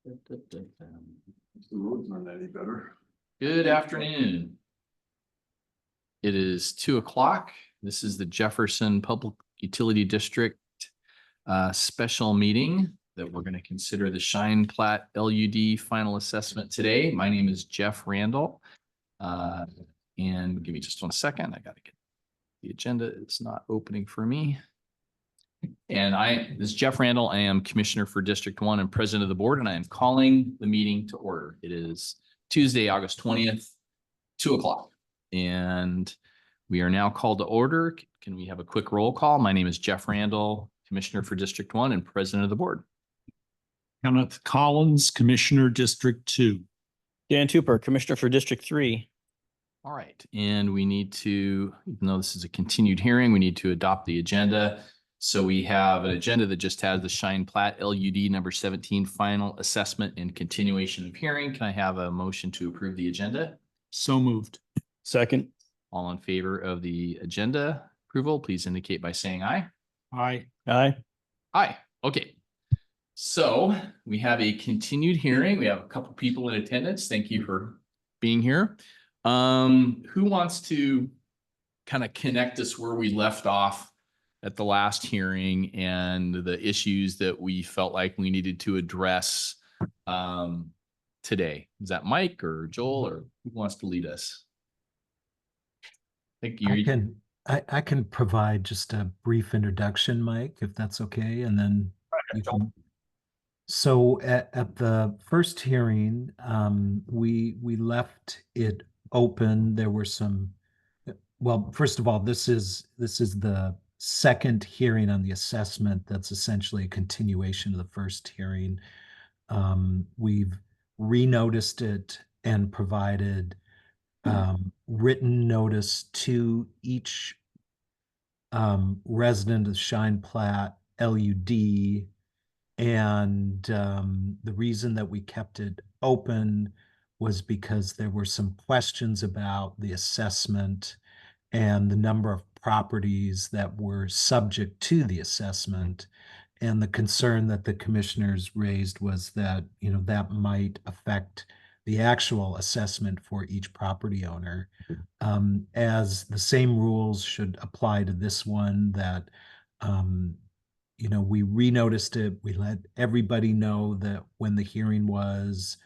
The road's not any better. Good afternoon. It is 2:00. This is the Jefferson Public Utility District special meeting that we're going to consider the Shine Plat LUD final assessment today. My name is Jeff Randall. And give me just 1 second. I got to get the agenda. It's not opening for me. And this is Jeff Randall. I am Commissioner for District 1 and President of the Board, and I am calling the meeting to order. It is Tuesday, August 20th, 2:00. And we are now called to order. Can we have a quick roll call? My name is Jeff Randall, Commissioner for District 1 and President of the Board. Kenneth Collins, Commissioner, District 2. Dan Tupper, Commissioner for District 3. All right. And we need to, even though this is a continued hearing, we need to adopt the agenda. So we have an agenda that just has the Shine Plat LUD number 17 final assessment and continuation of hearing. Can I have a motion to approve the agenda? So moved. Second. All in favor of the agenda approval, please indicate by saying aye. Aye. Aye. Aye. Okay. So we have a continued hearing. We have a couple people in attendance. Thank you for being here. Who wants to kind of connect us where we left off at the last hearing and the issues that we felt like we needed to address today? Is that Mike or Joel, or who wants to lead us? I think I can provide just a brief introduction, Mike, if that's okay, and then you can. So at the first hearing, we left it open. There were some. Well, first of all, this is the second hearing on the assessment. That's essentially a continuation of the first hearing. We've renoticed it and provided written notice to each resident of Shine Plat LUD. And the reason that we kept it open was because there were some questions about the assessment and the number of properties that were subject to the assessment. And the concern that the commissioners raised was that, that might affect the actual assessment for each property owner. As the same rules should apply to this one, that we renoticed it. We let everybody know that when the hearing was,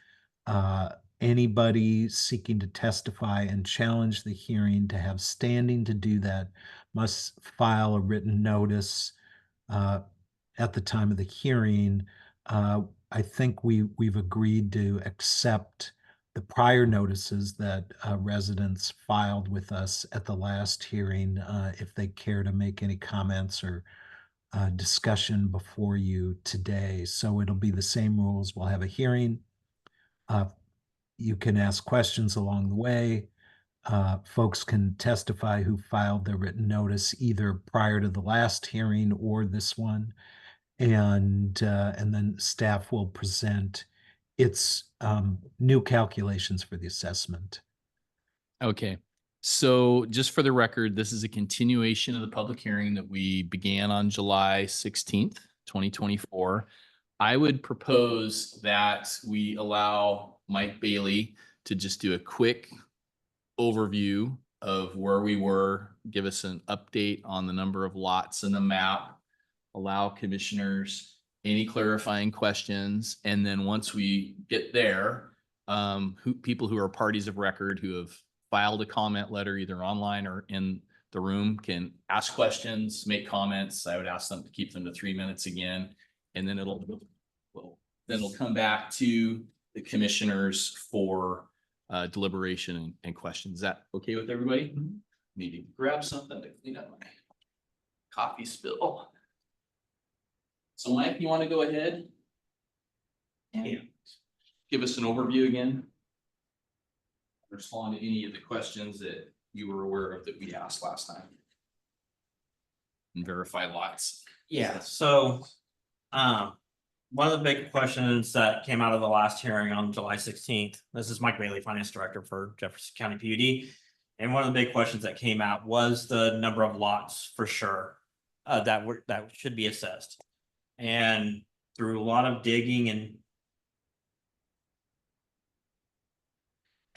anybody seeking to testify and challenge the hearing to have standing to do that must file a written notice at the time of the hearing. I think we've agreed to accept the prior notices that residents filed with us at the last hearing if they care to make any comments or discussion before you today. So it'll be the same rules. We'll have a hearing. You can ask questions along the way. Folks can testify who filed their written notice either prior to the last hearing or this one. And then staff will present its new calculations for the assessment. Okay. So just for the record, this is a continuation of the public hearing that we began on July 16th, 2024. I would propose that we allow Mike Bailey to just do a quick overview of where we were, give us an update on the number of lots in the map, allow commissioners any clarifying questions. And then once we get there, people who are parties of record who have filed a comment letter either online or in the room can ask questions, make comments. I would ask them to keep them to 3 minutes again. And then it'll come back to the commissioners for deliberation and questions. Is that okay with everybody? Need to grab something to clean up my coffee spill. So Mike, you want to go ahead? Yeah. Give us an overview again. Respond to any of the questions that you were aware of that we asked last time. And verify lots. Yeah, so one of the big questions that came out of the last hearing on July 16th, this is Mike Bailey, Finance Director for Jefferson County PUD. And one of the big questions that came out was the number of lots for sure that should be assessed. And through a lot of digging and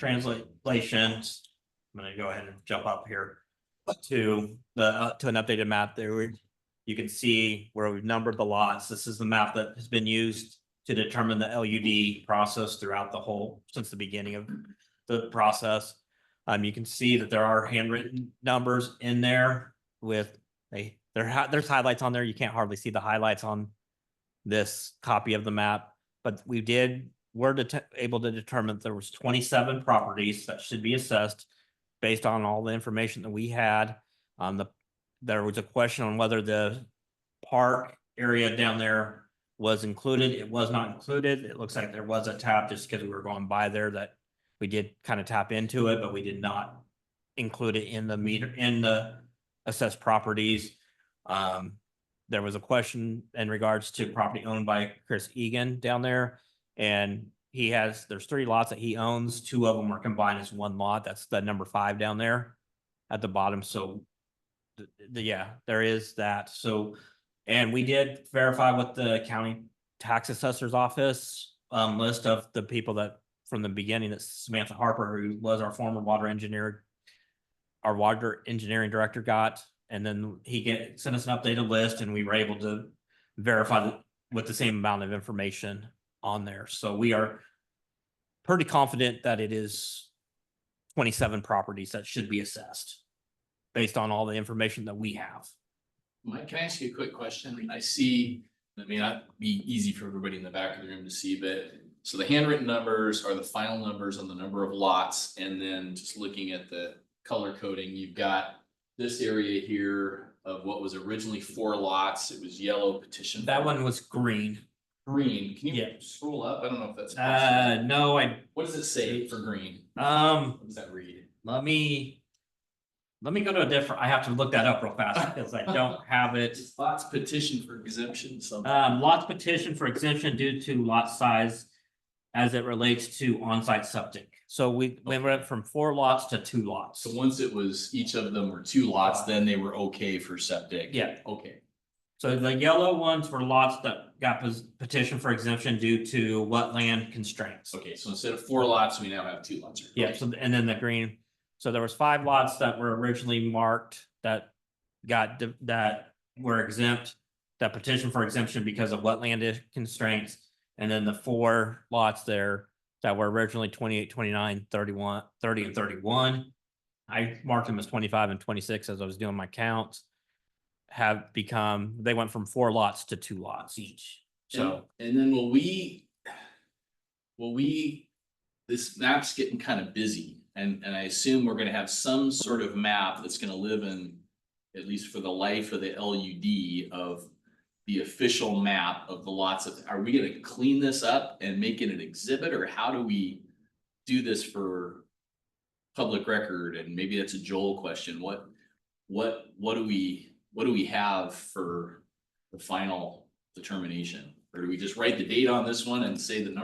translations. I'm gonna go ahead and jump up here to to an updated map there. You can see where we've numbered the lots. This is the map that has been used to determine the LUD process throughout the whole, since the beginning of the process. You can see that there are handwritten numbers in there with there's highlights on there. You can't hardly see the highlights on this copy of the map, but we're able to determine that there was 27 properties that should be assessed based on all the information that we had. There was a question on whether the park area down there was included. It was not included. It looks like there was a tap just because we were going by there that we did kind of tap into it, but we did not include it in the meter, in the assessed properties. There was a question in regards to property owned by Chris Egan down there. And there's 3 lots that he owns. 2 of them are combined as 1 lot. That's the number 5 down there at the bottom. So yeah, there is that. So, and we did verify with the county tax assessor's office list of the people that from the beginning, that Samantha Harper, who was our former water engineer, our water engineering director, got, and then he sent us an updated list, and we were able to verify with the same amount of information on there. So we are pretty confident that it is 27 properties that should be assessed based on all the information that we have. Mike, can I ask you a quick question? I see, it may not be easy for everybody in the back of the room to see, but so the handwritten numbers are the final numbers on the number of lots. And then just looking at the color coding, you've got this area here of what was originally 4 lots. It was yellow petition. That one was green. Green. Can you Yeah. scroll up? I don't know if that's possible. No, What does it say for green? What does that read? Let me go to a different, I have to look that up real fast because I don't have it. It's lots petition for exemption, something. Lots petition for exemption due to lot size as it relates to on-site septic. So we went from 4 lots to 2 lots. So once it was, each of them were 2 lots, then they were okay for septic. Yeah. Okay. So the yellow ones were lots that got petition for exemption due to wetland constraints. Okay, so instead of 4 lots, we now have 2 lots. Yeah, so, and then the green, so there was 5 lots that were originally marked that were exempt, that petition for exemption because of wetland constraints. And then the 4 lots there that were originally 28, 29, 31, 30, and 31. I marked them as 25 and 26 as I was doing my counts. They went from 4 lots to 2 lots each. So, And then this map's getting kind of busy, and I assume we're gonna have some sort of map that's gonna live in, at least for the life of the LUD, of the official map of the lots of, are we gonna clean this up and make it an exhibit, or how do we do this for public record? And maybe that's a Joel question. What do we have for the final determination? Or do we just write the date on this one and say the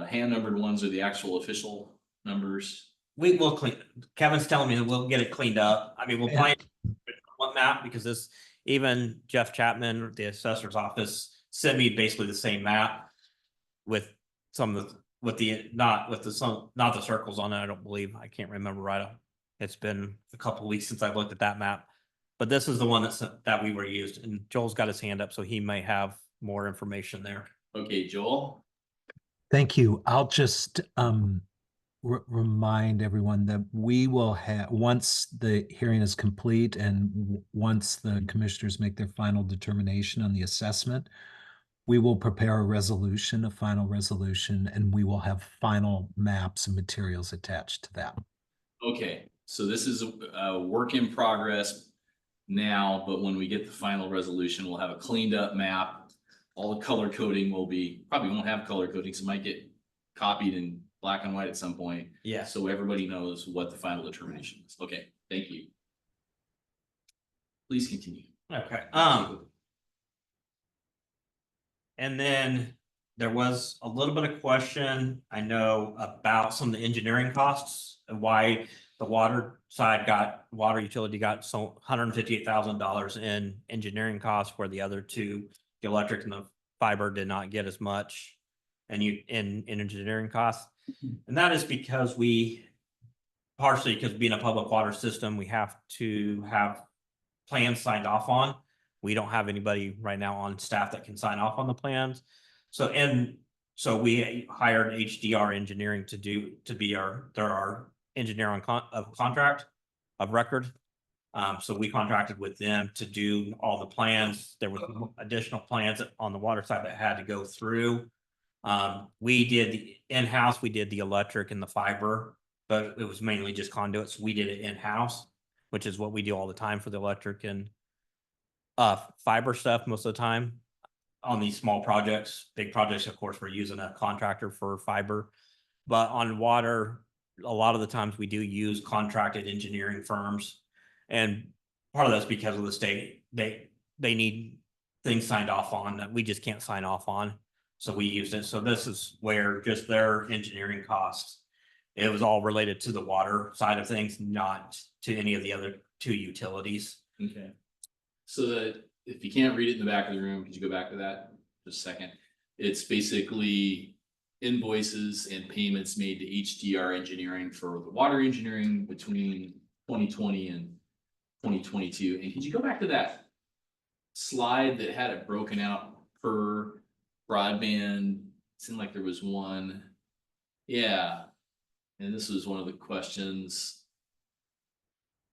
hand numbered ones are the actual official numbers? we will Kevin's telling me that we'll get it cleaned up. I mean, we'll find one map because even Jeff Chapman, the assessor's office, sent me basically the same map with some of not the circles on it. I don't believe, I can't remember right. It's been a couple of weeks since I looked at that map, but this is the one that we were used, and Joel's got his hand up, so he may have more information there. Okay, Joel? Thank you. I'll just remind everyone that we will have, once the hearing is complete and once the commissioners make their final determination on the assessment, we will prepare a final resolution, and we will have final maps and materials attached to that. Okay, so this is a work in progress now, but when we get the final resolution, we'll have a cleaned up map. All the color coding probably won't have color coding, so it might get copied in black and white at some point. Yeah. So everybody knows what the final determination is. Okay, thank you. Please continue. Okay, and then there was a little bit of question, I know, about some of the engineering costs and why the water utility got so $158,000 in engineering costs, where the other two, the electric and the fiber, did not get as much. in engineering costs. And that is because partially because being a public water system, we have to have plans signed off on. We don't have anybody right now on staff that can sign off on the plans. So we hired HDR Engineering to be our engineer of contract of record. So we contracted with them to do all the plans. There was additional plans on the water side that had to go through. We did the in-house, we did the electric and the fiber, but it was mainly just conduits. We did it in-house, which is what we do all the time for the electric and fiber stuff most of the time. On these small projects, big projects, of course, we're using a contractor for fiber. But on water, a lot of the times we do use contracted engineering firms. And part of that's because of the state, they need things signed off on that we just can't sign off on. So we used it. So this is where just their engineering costs. It was all related to the water side of things, not to any of the other two utilities. Okay. So if you can't read it in the back of the room, could you go back to that just a second? It's basically invoices and payments made to HDR Engineering for the water engineering between 2020 and 2022. And could you go back to that slide that had it broken out per broadband? It seemed like there was one. Yeah. And this was one of the questions.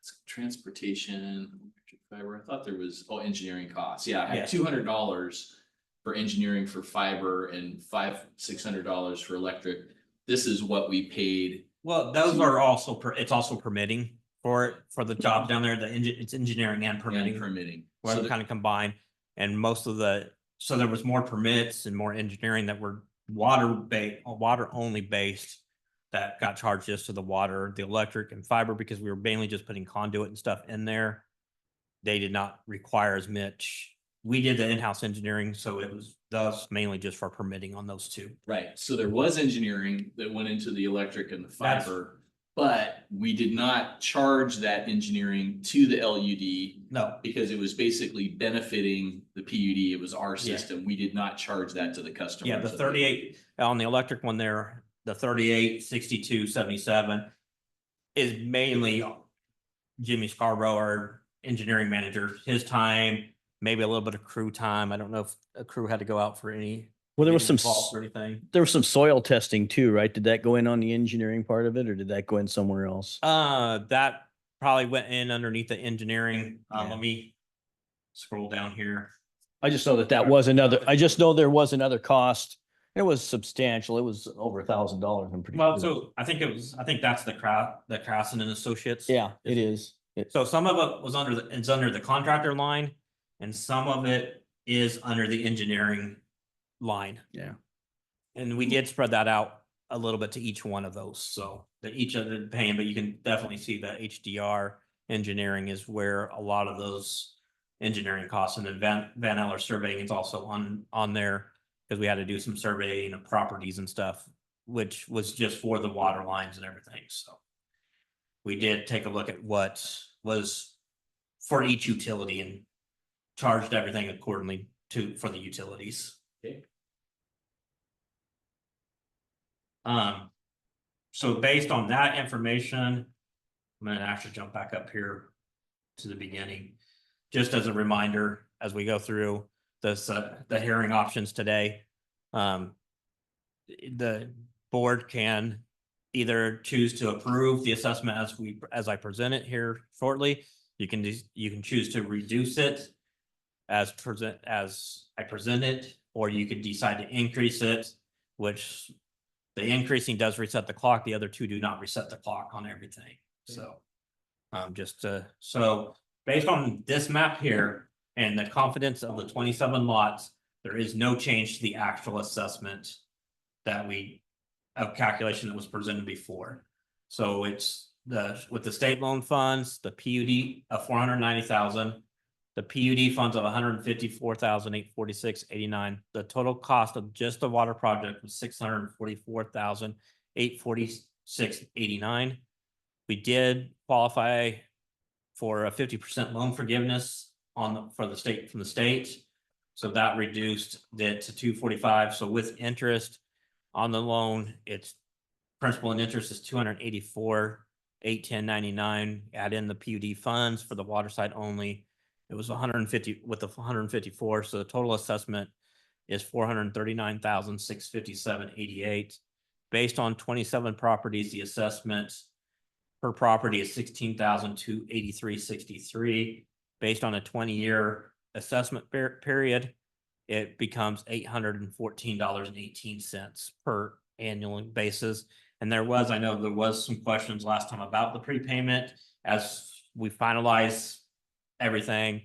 It's transportation, electric fiber. I thought there was, engineering costs. Yeah, I had Yeah. $200 for engineering for fiber and $600 for electric. This is what we paid. Well, those are also, it's also permitting for the job down there. It's engineering and permitting. And permitting. Where So they kind of combine, and so there was more permits and more engineering that were water only based that got charged just to the water, the electric and fiber, because we were mainly just putting conduit and stuff in there. They did not require as much. We did the in-house engineering, so it was thus mainly just for permitting on those two. right, so there was engineering that went into the electric and the That's- fiber, but we did not charge that engineering to the LUD No, because it was basically benefiting the PUD. It was our Yeah. system. We did not charge that to the customer. yeah, the 38 on the electric one there, the 386277 is mainly Jimmy Scarborough, our engineering manager, his time, maybe a little bit of crew time. I don't know if a crew had to go out for any. Well, there was some, involved or anything. there was some soil testing too, right? Did that go in on the engineering part of it or did that go in somewhere else? That probably went in underneath the engineering. Yeah. Let me scroll down here. I just know that was another, I just know there was another cost. It was substantial. It was over $1,000. I'm pretty Well, sure. so I think that's the Krausen and Associates. Yeah, it is. So some of it was under the contractor line and some of it is under the engineering line. Yeah. And we did spread that out a little bit to each one of those, so that each of the paying, but you can definitely see that HDR engineering is where a lot of those engineering costs, and then Van Eller surveying is also on there. Because we had to do some surveying of properties and stuff, which was just for the water lines and everything, so. We did take a look at what was for each utility and charged everything accordingly for the utilities. Okay. So based on that information, I'm gonna actually jump back up here to the beginning. Just as a reminder, as we go through this, the hearing options today. The board can either choose to approve the assessment as I present it here shortly. You can choose to reduce it as I present it, or you could decide to increase it, which the increasing does reset the clock. The other two do not reset the clock on everything. So, so based on this map here and the confidence of the 27 lots, there is no change to the actual assessment of calculation that was presented before. So it's with the state loan funds, the PUD of 490,000, the PUD funds of 154,846.89. The total cost of just the water project was 644,846.89. We did qualify for a 50% loan forgiveness from the state. So that reduced it to 245. So with interest, On the loan, it's principal and interest is 284,810.99. Add in the PUD funds for the water side only. It was 150 with the 154. So the total assessment is 439,657.88. Based on 27 properties, the assessment per property is 16,283.63. Based on a 20-year assessment period, it becomes $814.18 per annual basis. And I know there was some questions last time about the prepayment as we finalize everything.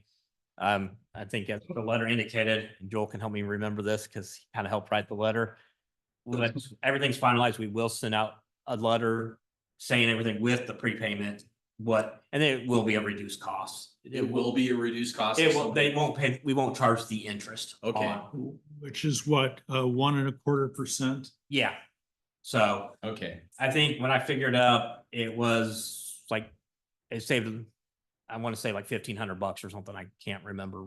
I think as the letter indicated, and Joel can help me remember this because he kind of helped write the letter. When everything's finalized, we will send out a letter saying everything with the prepayment, and it will be a reduced cost. It will be a reduced cost. It will, they won't pay, we won't charge the interest. Okay. on- Which is what, 1.25%? Yeah. So Okay, I think when I figured up, it was like, it saved, I want to say like $1,500 or something. I can't remember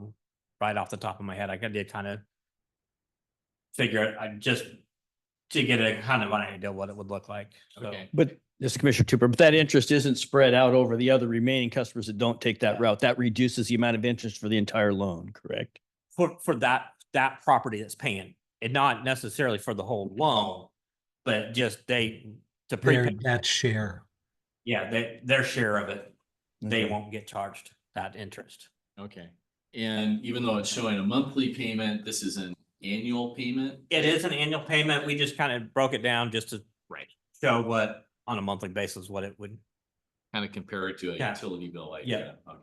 right off the top of my head. I did kind of figure it, I just to get a kind of an idea what it would look like. So okay. But this is Commissioner Tupper, but that interest isn't spread out over the other remaining customers that don't take that route. That reduces the amount of interest for the entire loan, correct? for that property that's paying, and not necessarily for the whole loan, but just to Their, prepay, that share. yeah, their share of it, they Okay. won't get charged that interest. Okay. And even though it's showing a monthly payment, this is an annual payment? It is an annual payment. We just kind of broke it down just to show what on a monthly basis, what it would. Kind of compare it to a Yeah. utility bill like Yeah. that. Okay.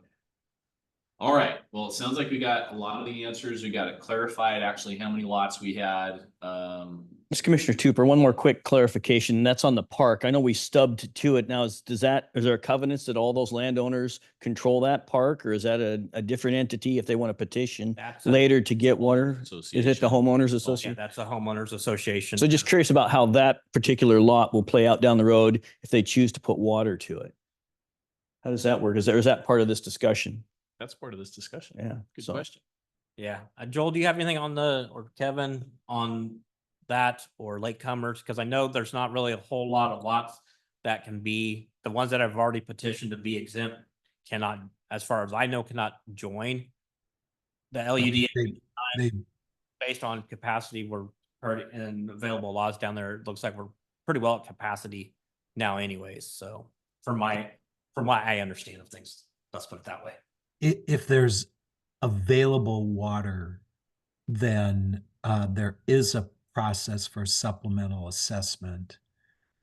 All right, well, it sounds like we got a lot of the answers. We got it clarified actually how many lots we had. Mr. Commissioner Tupper, one more quick clarification. That's on the park. I know we stubbed to it now. Is there covenants that all those landowners control that park, or is that a different entity if they want to petition That's later to get water? Is it Association. the homeowners Yeah, association? that's a homeowners association. So just curious about how that particular lot will play out down the road if they choose to put water to it. How does that work? Is that part of this discussion? That's part of this discussion. Yeah. Good so- question. Yeah. Joel, do you have anything or Kevin on that or latecomers? Because I know there's not really a whole lot of lots that can be, the ones that have already petitioned to be exempt cannot, as far as I know, cannot join the LUD They, based on capacity. We're already in available laws down there. It looks like we're pretty well at capacity now anyways. So from what I understand of things, let's put it that way. if there's available water, then there is a process for supplemental assessment.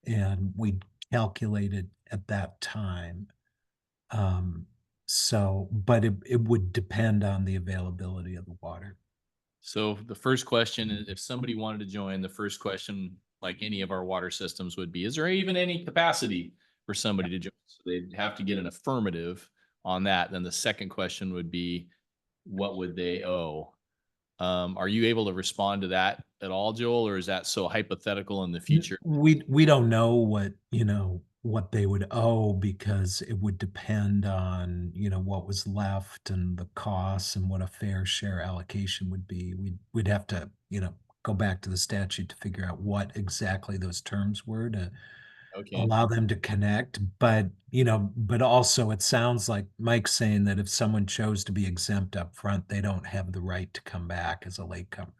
And we calculated at that time. But it would depend on the availability of the water. So the first question is, if somebody wanted to join, the first question, like any of our water systems would be, is there even any capacity for somebody to join? So they'd have to get an affirmative on that. Then the second question would be, what would they owe? Are you able to respond to that at all, Joel, or is that so hypothetical in the future? We don't know what they would owe, because it would depend on, what was left and the costs and what a fair share allocation would be. We'd have to, go back to the statute to figure out what exactly those terms were to Okay, allow them to connect. But also it sounds like Mike's saying that if someone chose to be exempt up front, they don't have the right to come back as a latecomer.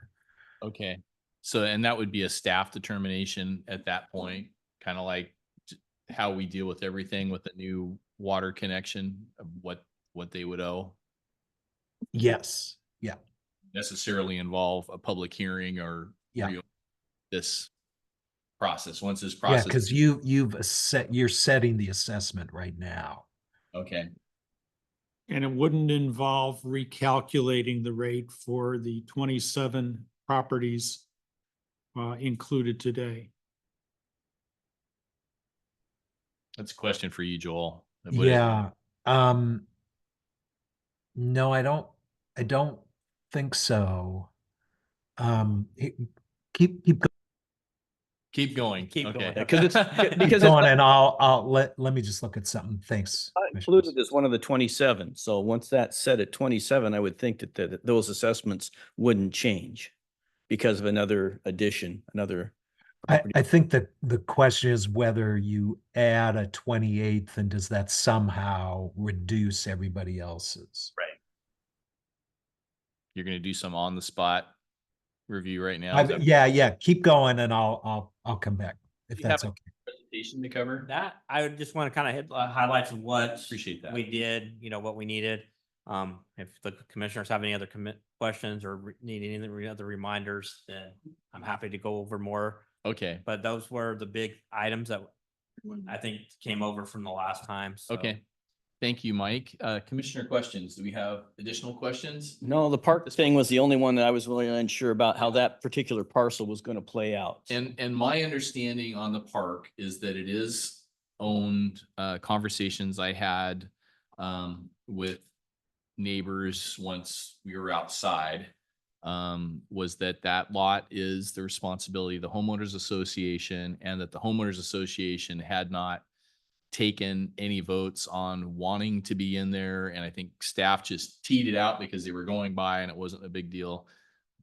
okay. So, and that would be a staff determination at that point, kind of like how we deal with everything with a new water connection, of what they would owe. Yes. Yeah. Necessarily involve a public hearing or Yeah. this process, once this Yeah, process. because you're setting the assessment right now. Okay, And it wouldn't involve recalculating the rate for the 27 properties included today. that's a question for you, Joel. Would it- Yeah. No, I don't think so. Keep Keep going. Keep Okay. going. Because it's going, and I'll let me just look at something. Thanks. included as one of the 27. So once that's set at 27, I would think that those assessments wouldn't change because of another addition, another I think that the question is whether you add a 28th and does that somehow reduce everybody else's? Right. You're gonna do some on the spot review right now? Is that- Yeah, keep going and I'll come back if Do you have that's a okay. presentation to cover? That, I would just want to kind of hit highlights of what Appreciate that. we did, what we needed. If the commissioners have any other questions or need any other reminders, then I'm happy to go over more. Okay, But those were the big items that I think came over from the last time. So. okay. Thank you, Mike. Commissioner questions. Do we have additional questions? No, the park thing was the only one that I was really unsure about how that particular parcel was going to play out. And my understanding on the park is that it is owned, conversations I had with neighbors once we were outside, was that that lot is the responsibility of the homeowners association, and that the homeowners association had not taken any votes on wanting to be in there. And I think staff just teed it out because they were going by and it wasn't a big deal.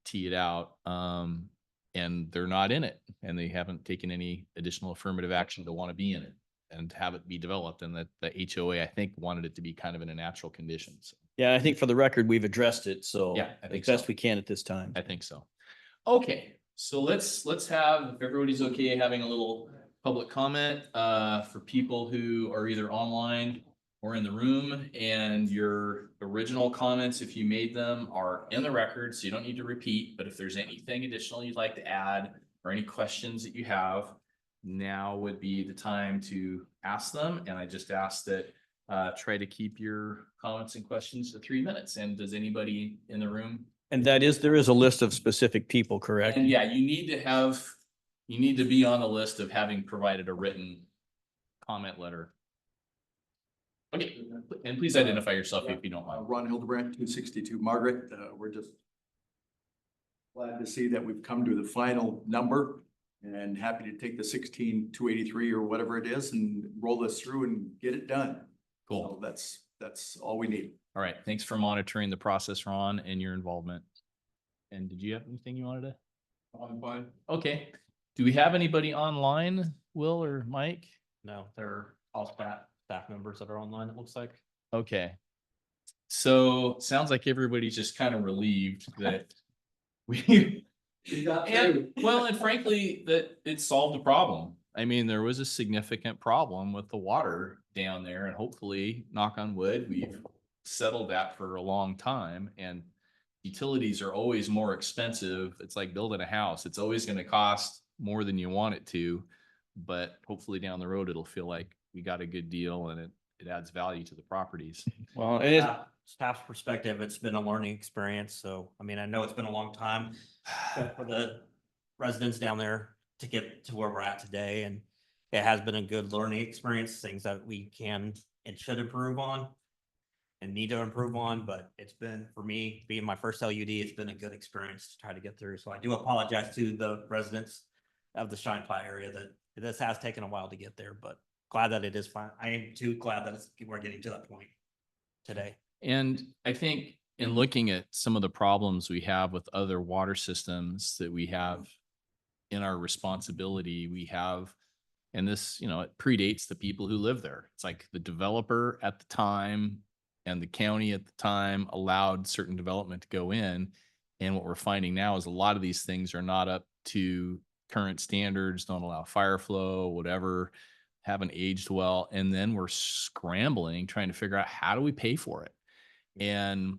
Tee it out. And they're not in it, and they haven't taken any additional affirmative action to want to be in it and have it be developed. And that the HOA, I think, wanted it to be kind of in a natural condition. So Yeah, I think for the record, we've addressed it, so Yeah, I think as best so. we can at this time. I think so. Okay, so let's have, if everybody's okay, having a little public comment for people who are either online or in the room. And your original comments, if you made them, are in the record, so you don't need to repeat. But if there's anything additional you'd like to add or any questions that you have, now would be the time to ask them. And I just ask that try to keep your comments and questions to 3 minutes. And does anybody in the room? And that is, there is a list of specific people, correct? And yeah, you need to be on the list of having provided a written comment letter. Okay, and please identify yourself if you don't mind. Ron Hildebrandt, 262 Margaret. We're just glad to see that we've come to the final number and happy to take the 16,283 or whatever it is and roll this through and get it done. Cool. So that's all we need. All right, thanks for monitoring the process, Ron, and your involvement. And did you have anything you wanted to? I'm fine. Okay, do we have anybody online, Will or Mike? No, they're all staff members that are online, it looks like. Okay. So sounds like everybody's just kind of relieved that we and well, and frankly, that it solved the problem. I mean, there was a significant problem with the water down there, and hopefully, knock on wood, we've settled that for a long time. And utilities are always more expensive. It's like building a house. It's always going to cost more than you want it to, but hopefully down the road, it'll feel like we got a good deal and it adds value to the properties. Well, it is, Staff's perspective, it's been a learning experience. So, I mean, I know it's been a long time for the residents down there to get to where we're at today. And it has been a good learning experience, things that we can and should improve on and need to improve on. But it's been, for me, being my first LUD, it's been a good experience to try to get through. So I do apologize to the residents of the Shine Plat area that this has taken a while to get there, but glad that it is fine. I am too glad that we're getting to that point today. And I think in looking at some of the problems we have with other water systems that we have in our responsibility, we have, and this, it predates the people who live there. It's like the developer at the time and the county at the time allowed certain development to go in. And what we're finding now is a lot of these things are not up to current standards, don't allow fire flow, whatever, haven't aged well. And then we're scrambling, trying to figure out how do we pay for it? And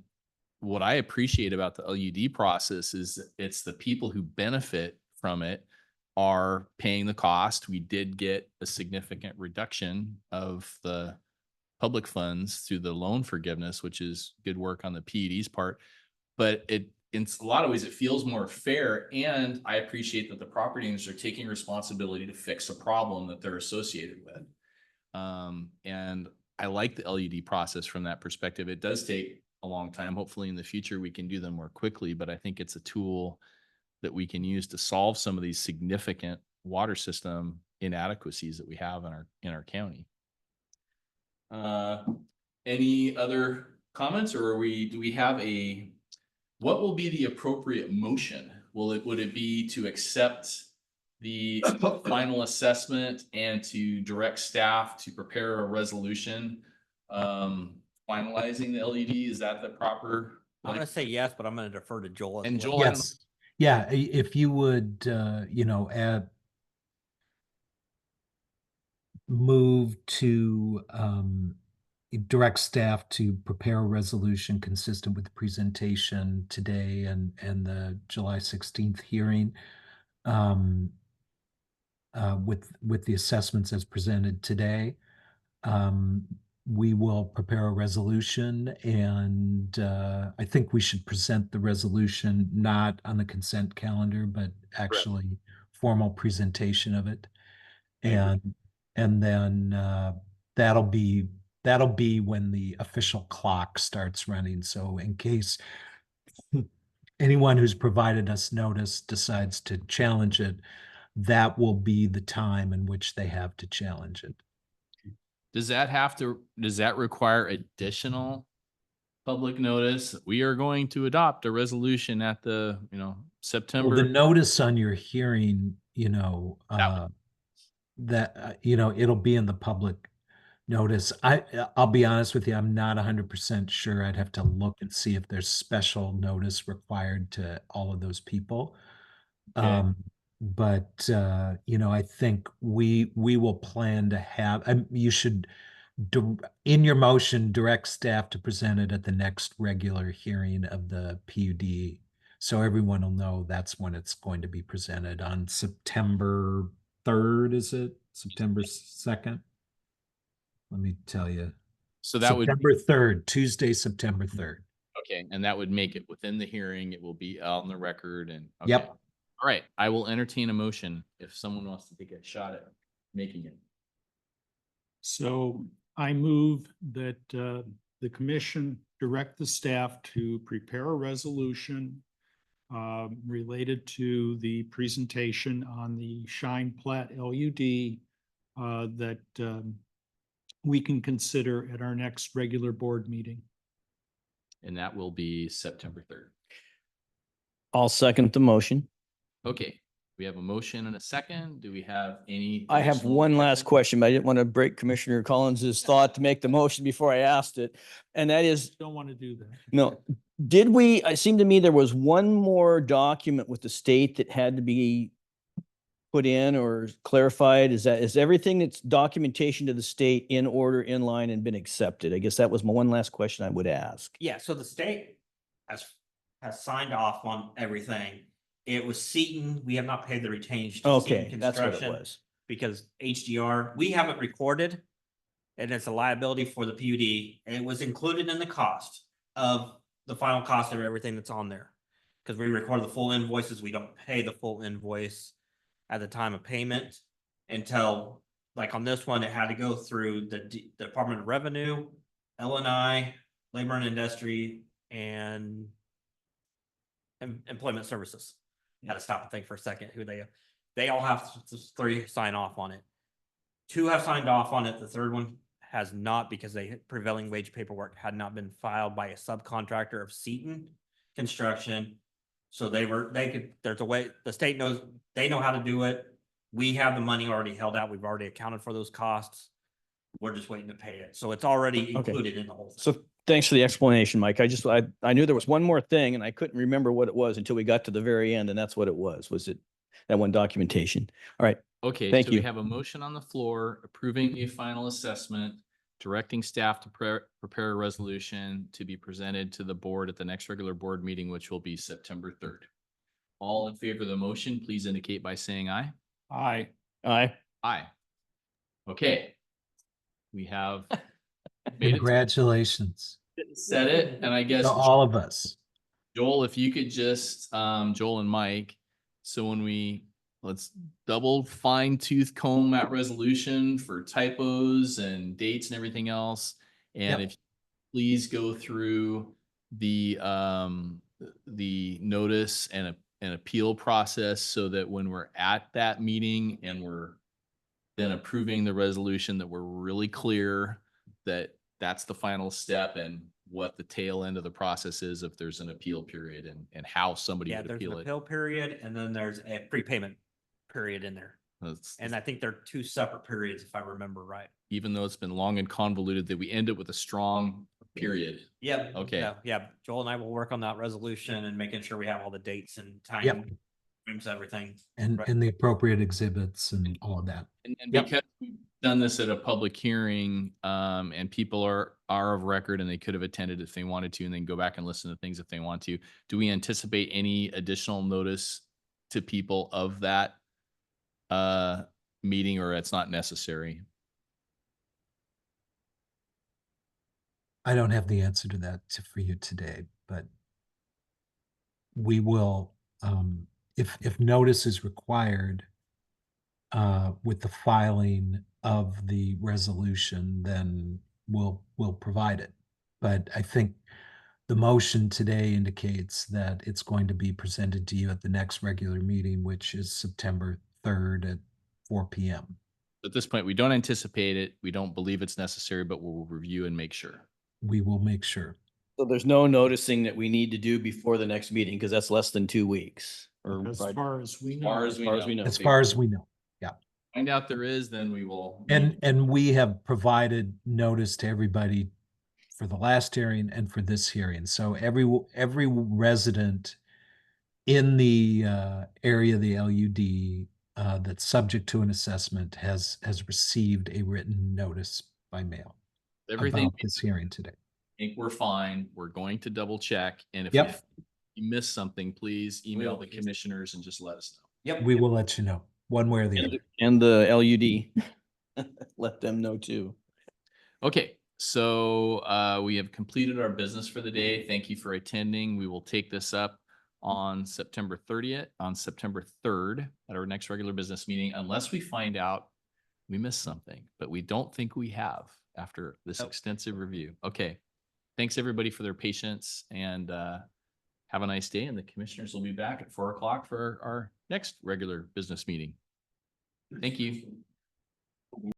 what I appreciate about the LUD process is it's the people who benefit from it are paying the cost. We did get a significant reduction of the public funds through the loan forgiveness, which is good work on the PED's part. But in a lot of ways, it feels more fair. And I appreciate that the property owners are taking responsibility to fix a problem that they're associated with. And I like the LUD process from that perspective. It does take a long time. Hopefully in the future, we can do them more quickly, but I think it's a tool that we can use to solve some of these significant water system inadequacies that we have in our county. Any other comments, or do we have what will be the appropriate motion? Would it be to accept the final assessment and to direct staff to prepare a resolution finalizing the LED. Is that the proper? I'm gonna say yes, but I'm gonna defer to Joel. as And well. Joel, I don't know. Yes. Yeah, if you would, move to, direct staff to prepare a resolution consistent with the presentation today and the July 16th hearing. With the assessments as presented today. We will prepare a resolution and I think we should present the resolution not on the consent calendar, but actually formal presentation of it. And then that'll be when the official clock starts running. So in case anyone who's provided us notice decides to challenge it, that will be the time in which they have to challenge it. Does that require additional public notice? We are going to adopt a resolution at the, Well, September. the notice on your hearing, That it'll be in the public notice. I'll be honest with you, I'm not 100% sure. I'd have to look and see if there's special notice required to all of those people. Okay. But I think we will plan to have, you should, in your motion, direct staff to present it at the next regular hearing of the PUD. So everyone will know that's when it's going to be presented on September 3rd, is it? September 2nd? Let me tell you. So that would, September 3rd, Tuesday, September 3rd. okay, and that would make it within the hearing. It will be on the record and. Okay. Yep. All right, I will entertain a motion if someone wants to take a shot at making it. So I move that the commission direct the staff to prepare a resolution related to the presentation on the Shine Plat LUD that we can consider at our next regular board meeting. And that will be September 3rd. I'll second the motion. Okay, we have a motion and a second. Do we have any? I have additional one last questions? question, but I didn't want to break Commissioner Collins's thought to make the motion before I asked it. And that is, Don't want to do that. no, it seemed to me there was one more document with the state that had to be put in or clarified? Is everything that's documentation to the state in order, in line, and been accepted? I guess that was my one last question I would ask. Yeah, so the state has signed off on everything. It was Seton. We have not paid the retainage. to Seton Okay, that's what it Construction was. Because HDR, we haven't recorded, and it's a liability for the PUD, and it was included in the cost of the final cost of everything that's on there. Because we record the full invoices, we don't pay the full invoice at the time of payment until, like on this one, it had to go through the Department of Revenue, LNI, Labor and Industry, and Employment Services. Had to stop and think for a second who they all have three sign off on it. Two have signed off on it. The third one has not, because prevailing wage paperwork had not been filed by a subcontractor of Seton Construction. So there's a way, the state knows, they know how to do it. We have the money already held out. We've already accounted for those costs. We're just waiting to pay it. So it's already Okay. included in the whole thing. So thanks for the explanation, Mike. I knew there was one more thing and I couldn't remember what it was until we got to the very end, and that's what it was. Was it that one documentation? All right. Okay, Thank so we you. have a motion on the floor approving a final assessment, directing staff to prepare a resolution to be presented to the board at the next regular board meeting, which will be September 3rd. All in favor of the motion, please indicate by saying aye. Aye. Aye. Aye. Okay. We have made it, Congratulations said it, and I guess to all of us. Joel, if you could just, Joel and Mike, so when let's double fine tooth comb that resolution for typos and dates and everything else. And Yep. if please go through the notice and an appeal process so that when we're at that meeting and we're then approving the resolution, that we're really clear that that's the final step and what the tail end of the process is if there's an appeal period and how somebody Yeah, would there's an appeal it. appeal period, and then there's a prepayment period in there. That's- And I think they're two separate periods, if I remember right. even though it's been long and convoluted, that we end it with a strong period. Yep. Okay. Yeah, yeah. Joel and I will work on that resolution and making sure we have all the dates and Yep. time frames, everything. And, Right. and the appropriate exhibits and all of that. And Yep. because we've done this at a public hearing, and people are of record and they could have attended if they wanted to, and then go back and listen to things if they want to. Do we anticipate any additional notice to people of that meeting, or it's not necessary? I don't have the answer to that for you today, but we will, if notice is required with the filing of the resolution, then we'll provide it. But I think the motion today indicates that it's going to be presented to you at the next regular meeting, which is September 3rd at 4 p.m. At this point, we don't anticipate it. We don't believe it's necessary, but we'll review and make sure. We will make sure. So there's no noticing that we need to do before the next meeting because that's less than 2 weeks. Or As right- far as we As far know. as we far as we know. know. As far as we know. Find out there is, then we will. And we have provided notice to everybody for the last hearing and for this hearing. So every resident in the area of the LUD that's subject to an assessment has received a written notice by mail Everything, about this hearing today. I think we're fine. We're going to double check. And if Yep. you miss something, please email the Will. commissioners and just let us know. Yep. We will let you know, one way or the other. And the LUD. Let them know too. Okay, so we have completed our business for the day. Thank you for attending. We will take this up on September 30th, on September 3rd at our next regular business meeting, unless we find out we missed something, but we don't think we have after this Nope. extensive review. Okay. Thanks everybody for their patience, and have a nice day. And the commissioners will be back at 4 o'clock for our next regular business meeting. Thank you.